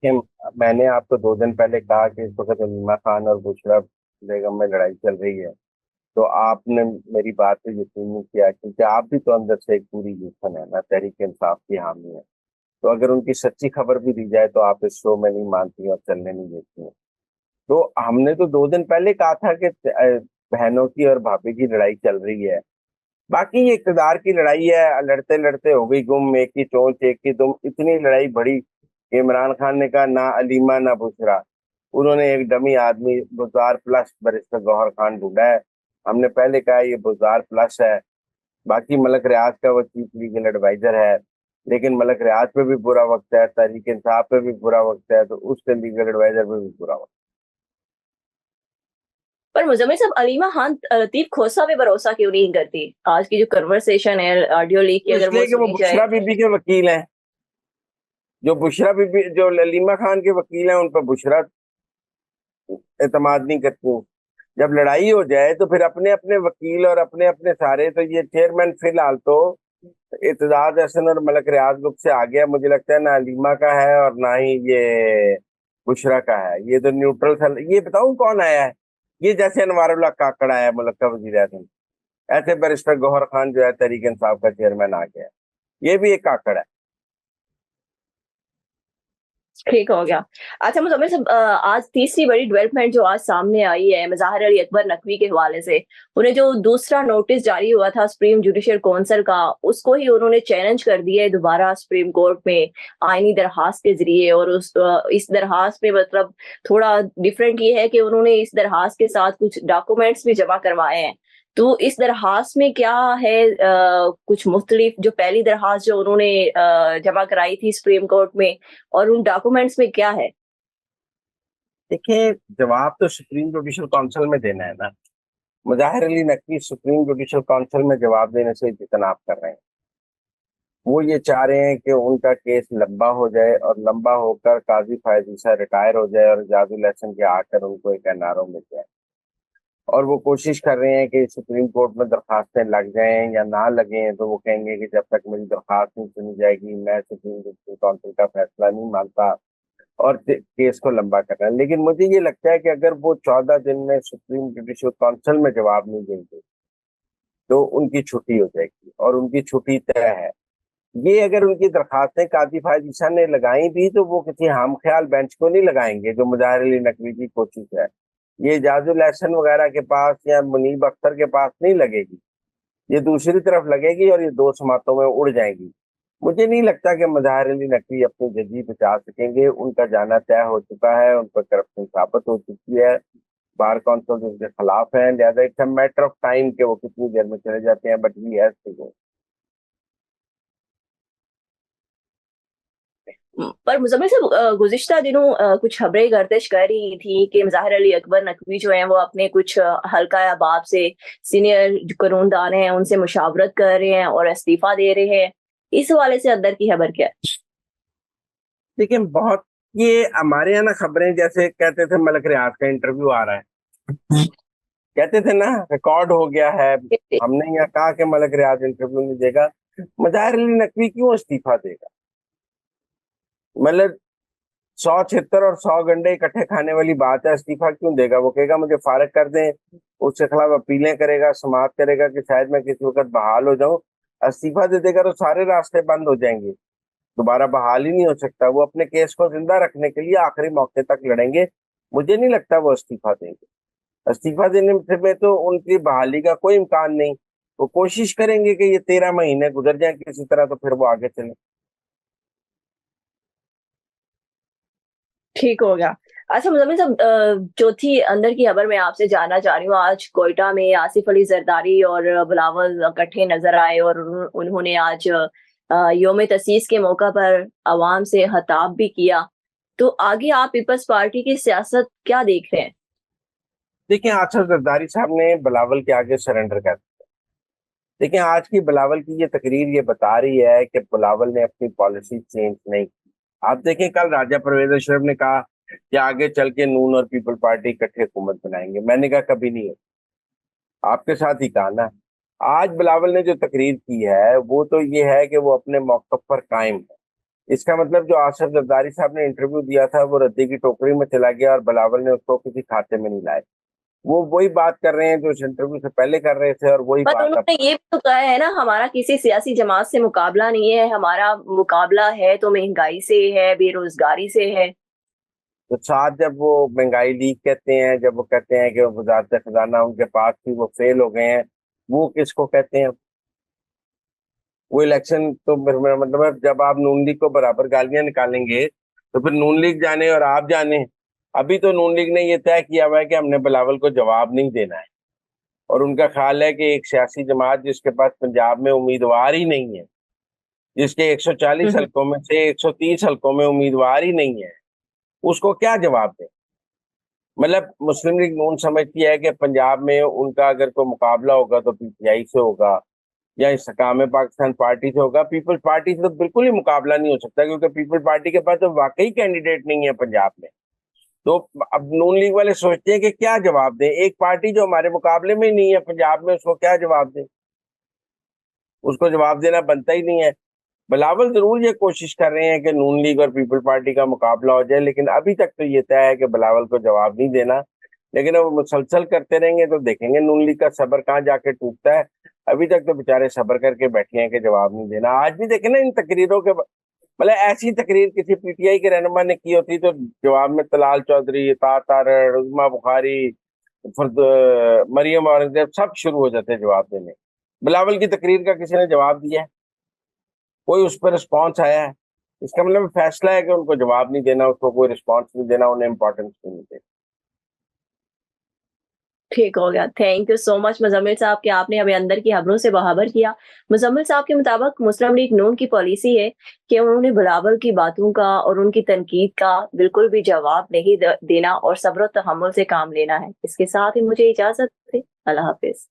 देखिए, मैंने आपको 2 दिन पहले कहा कि इस वक्त अलीमा खान और बुशरा बेगम में लड़ाई चल रही है। तो आपने मेरी बात पे यकीन नहीं किया, क्योंकि आप भी तो अंदर से एक पूरी यूथन है ना, तहरीक इंसाफ की हामी है। तो अगर उनकी सच्ची खबर भी दी जाए तो आप इस शो में नहीं मानती और चलने नहीं देती हैं। तो हमने तो 2 दिन पहले कहा था कि बहनों की और भाभी की लड़ाई चल रही है। बाकी ये इक़्तिदार की लड़ाई है, लड़ते लड़ते हो गई गुम, एक की चोंच एक की दुम, इतनी लड़ाई बड़ी। इमरान खान ने कहा ना अलीमा ना बुशरा। उन्होंने एक डमी आदमी बुज़ार प्लस बैरिस्टर गौहर खान ढूंढा है। हमने पहले कहा ये बुज़ार प्लस है। बाकी मलक रियाज का वो चीफ लीगल एडवाइजर है। लेकिन मलक रियाज पे भी बुरा वक्त है, तहरीक इंसाफ पे भी बुरा वक्त है, तो उसके लीगल एडवाइजर पे भी बुरा वक्त पर मुजम्मिल साहब, अलीमा खान लतीफ खोसा पे भरोसा क्यों नहीं करती? आज की जो कन्वर्सेशन है ऑडियो लीक की, है। अगर वो इसलिए कि वो सुनी जाए। बुशरा बीबी के वकील हैं। जो बुशरा बीबी, जो अलीमा खान के वकील हैं, उन पर बुशरा एतमाद नहीं करती। जब लड़ाई हो जाए तो फिर अपने अपने वकील और अपने अपने सारे, तो ये चेयरमैन फिलहाल तो इत्तेजाज हसन और मलक रियाज ग्रुप से आ गया। मुझे लगता है ना अलीमा का है और ना ही ये बुशरा का है। ये तो न्यूट्रल था। ये बताऊं कौन आया है? ये जैसे अनवारुल्लाह काकड़ आया मुल्क का वजीर आजम, ऐसे बैरिस्टर गौहर खान जो है तहरीक इंसाफ का चेयरमैन आ गया है। ये भी एक काकड़ है। ठीक हो गया। अच्छा मुजम्मिल साहब, आज तीसरी बड़ी डेवलपमेंट जो आज सामने आई है मज़ाहिर अली अकबर नकवी के हवाले से। उन्हें जो दूसरा नोटिस जारी हुआ था सुप्रीम जुडिशियल काउंसिल का, उसको ही उन्होंने चैलेंज कर दिया है दोबारा सुप्रीम कोर्ट में आईनी दरखास्त के जरिए। और इस दरखास्त में मतलब थोड़ा डिफरेंट ये है कि उन्होंने इस दरखास्त के साथ कुछ डॉक्यूमेंट्स भी जमा करवाए हैं। तो इस दरखास्त में क्या है? कुछ मुख्तलिफ जो पहली दरखास्त जो उन्होंने जमा कराई थी सुप्रीम कोर्ट में, और उन डॉक्यूमेंट्स में क्या है? देखिए, जवाब तो सुप्रीम जुडिशल काउंसिल में देना है ना। Mujahir Ali Naqvi supreme judicial council में जवाब देने से इजतनाब कर रहे हैं। वो ये चाह रहे हैं कि उनका केस लंबा हो जाए और लंबा होकर काजी फायद ईसा रिटायर हो जाए और एजाजुल हसन के आकर उनको एक एनआरओ मिल जाए। और वो कोशिश कर रहे हैं कि सुप्रीम कोर्ट में दरखास्तें लग जाएं या ना लगें, तो वो कहेंगे कि जब तक मेरी दरखास्त नहीं सुनी जाएगी मैं सुप्रीम जुडिशल काउंसिल का फैसला नहीं मानता। और केस को लंबा करना है। लेकिन मुझे ये लगता है कि अगर वो 14 दिन में सुप्रीम जुडिशल काउंसिल में जवाब नहीं देंगे तो उनकी छुट्टी हो जाएगी, और उनकी छुट्टी तय है। ये अगर उनकी दरखास्तें काजी फायद ईसा ने लगाई भी तो वो किसी हम ख्याल बेंच को नहीं लगाएंगे, जो मुजाहिर अली नकवी की कोशिश है। ये एजाजुल एहसन वगैरह के पास या मुनीब अख्तर के पास नहीं लगेगी। ये दूसरी तरफ लगेगी और ये दो समातों में उड़ जाएंगी। मुझे नहीं लगता कि मुजाहिर अली नकवी अपनी जगह बचा सकेंगे। उनका जाना तय हो चुका है, उन पर करप्शन साबित हो चुकी है। बार काउंसिल उनके खिलाफ है, लिहाजा it's a matter of time कि वो कितनी देर में चले जाते हैं, but he has to go. पर मुजम्मिल साहब, गुज़िश्ता दिनों कुछ खबरें गर्दिश कर रही थी कि ज़ाहिर अली अकबर नकवी जो हैं वो अपने कुछ हल्का अहबाब से सीनियर जो कानूनदान हैं उनसे मुशावरत कर रहे हैं और इस्तीफ़ा दे रहे हैं। इस हवाले से अंदर की खबर क्या है? देखिए, बहुत ये हमारे यहाँ ना खबरें जैसे कहते थे मलक रियाज का इंटरव्यू आ रहा है, कहते थे ना रिकॉर्ड हो गया है। हमने यहाँ कहा कि मलक रियाज इंटरव्यू नहीं देगा। मुजाहिर अली नकवी क्यों इस्तीफा देगा? मतलब 100 छितर और 100 गंडे इकट्ठे खाने वाली बात है। इस्तीफा क्यों देगा? वो कहेगा मुझे फारिग कर दें, उसके खिलाफ अपीलें करेगा, समाअत करेगा कि शायद मैं किसी वक्त बहाल हो जाऊं। इस्तीफा दे देगा तो सारे रास्ते बंद हो जाएंगे, दोबारा बहाल ही नहीं हो सकता। वो अपने केस को जिंदा रखने के लिए आखिरी मौके तक लड़ेंगे। मुझे नहीं लगता वो इस्तीफा देंगे। इस्तीफा देने से में तो उनकी बहाली का कोई इम्कान नहीं। वो कोशिश करेंगे कि ये 13 महीने गुजर जाए किसी तरह, तो फिर वो आगे चले। ठीक हो गया। अच्छा मुज़म्मिल साहब, चौथी अंदर की खबर मैं आपसे जानना चाह रही हूँ। आज कोयटा में आसिफ अली जरदारी और बिलावल इकट्ठे नजर आए और उन्होंने आज यौम तसीस के मौका पर आवाम से खिताब भी किया। तो आगे आप पीपल्स पार्टी की सियासत क्या देख रहे हैं? देखिए, आसिफ जरदारी साहब ने बिलावल के आगे सरेंडर कर दिया। देखिए, आज की बिलावल की ये तकरीर ये बता रही है कि बिलावल ने अपनी पॉलिसी चेंज नहीं की। आप देखें, कल राजा परवेज अशरफ ने कहा कि आगे चल के नून और पीपल पार्टी इकट्ठे हुकूमत बनाएंगे। मैंने कहा कभी नहीं है, आपके साथ ही कहा ना। आज बिलावल ने जो तकरीर की है वो तो ये है कि वो अपने मौकफ पर कायम है। इसका मतलब जो आसिफ जरदारी साहब ने इंटरव्यू दिया था वो रद्दी की टोकरी में चला गया और बिलावल ने उसको किसी खाते में नहीं लाया। वो वही बात कर रहे हैं जो इस इंटरव्यू से पहले कर रहे थे और वही पर बात अब। उन्होंने ये भी तो कहा है ना, हमारा किसी सियासी जमात से मुकाबला नहीं है, हमारा मुकाबला है तो महंगाई से है, बेरोजगारी से है। तो साथ जब वो महंगाई लीग कहते हैं, जब वो कहते हैं कि वजारत खजाना उनके पास थी वो फेल हो गए हैं, वो किसको कहते हैं? वो इलेक्शन तो मेरा मतलब है, जब आप नून लीग को बराबर गालियां निकालेंगे तो फिर नून लीग जाने और आप जाने। अभी तो नून लीग ने ये तय किया हुआ है कि हमने बिलावल को जवाब नहीं देना है, और उनका ख्याल है कि एक सियासी जमात जिसके पास पंजाब में उम्मीदवार ही नहीं है, जिसके 140 हम्म। हल्कों में से 130 हल्कों में उम्मीदवार ही नहीं है, उसको क्या जवाब दें? मतलब मुस्लिम लीग नून समझती है कि पंजाब में उनका अगर कोई मुकाबला होगा तो पीटीआई से होगा या इस्तेकाम पाकिस्तान पार्टी से होगा। पीपल्स पार्टी से तो बिल्कुल ही मुकाबला नहीं हो सकता, क्योंकि पीपल्स पार्टी के पास तो वाकई कैंडिडेट नहीं है पंजाब में। तो अब नून लीग वाले सोचते हैं कि क्या जवाब दें, एक पार्टी जो हमारे मुकाबले में ही नहीं है पंजाब में, उसको क्या जवाब दें? उसको जवाब देना बनता ही नहीं है। बिलावल जरूर ये कोशिश कर रहे हैं कि नून लीग और पीपल पार्टी का मुकाबला हो जाए, लेकिन अभी तक तो ये तय है कि बिलावल को जवाब नहीं देना। लेकिन अब मुसलसल करते रहेंगे तो देखेंगे नून लीग का सब्र कहाँ जाके टूटता है। अभी तक तो बेचारे सब्र करके बैठे हैं कि जवाब नहीं देना। आज भी देखे ना इन तकरीरों के, मतलब ऐसी तकरीर किसी पीटीआई के रहनुमा ने की होती तो जवाब में तलाल चौधरी, तातर, उस्मा बुखारी, मरियम औरंगजेब सब शुरू हो जाते जवाब देने। बिलावल की तकरीर का किसी ने जवाब दिया है? कोई उस पर रिस्पॉन्स आया है? इसका मतलब फैसला है कि उनको जवाब नहीं देना, उसको कोई रिस्पॉन्स नहीं देना, उन्हें इंपॉर्टेंस नहीं देना। ठीक हो गया। Thank you so much Muzammil साहब कि आपने हमें अंदर की खबरों से बाखबर किया। मुजम्मिल साहब के मुताबिक मुस्लिम लीग नून की पॉलिसी है कि उन्होंने बिलावल की बातों का और उनकी तनकीद का बिल्कुल भी जवाब नहीं देना और सब्र और तहम्मुल से काम लेना है। इसके साथ ही मुझे इजाजत दें। अल्लाह हाफिज।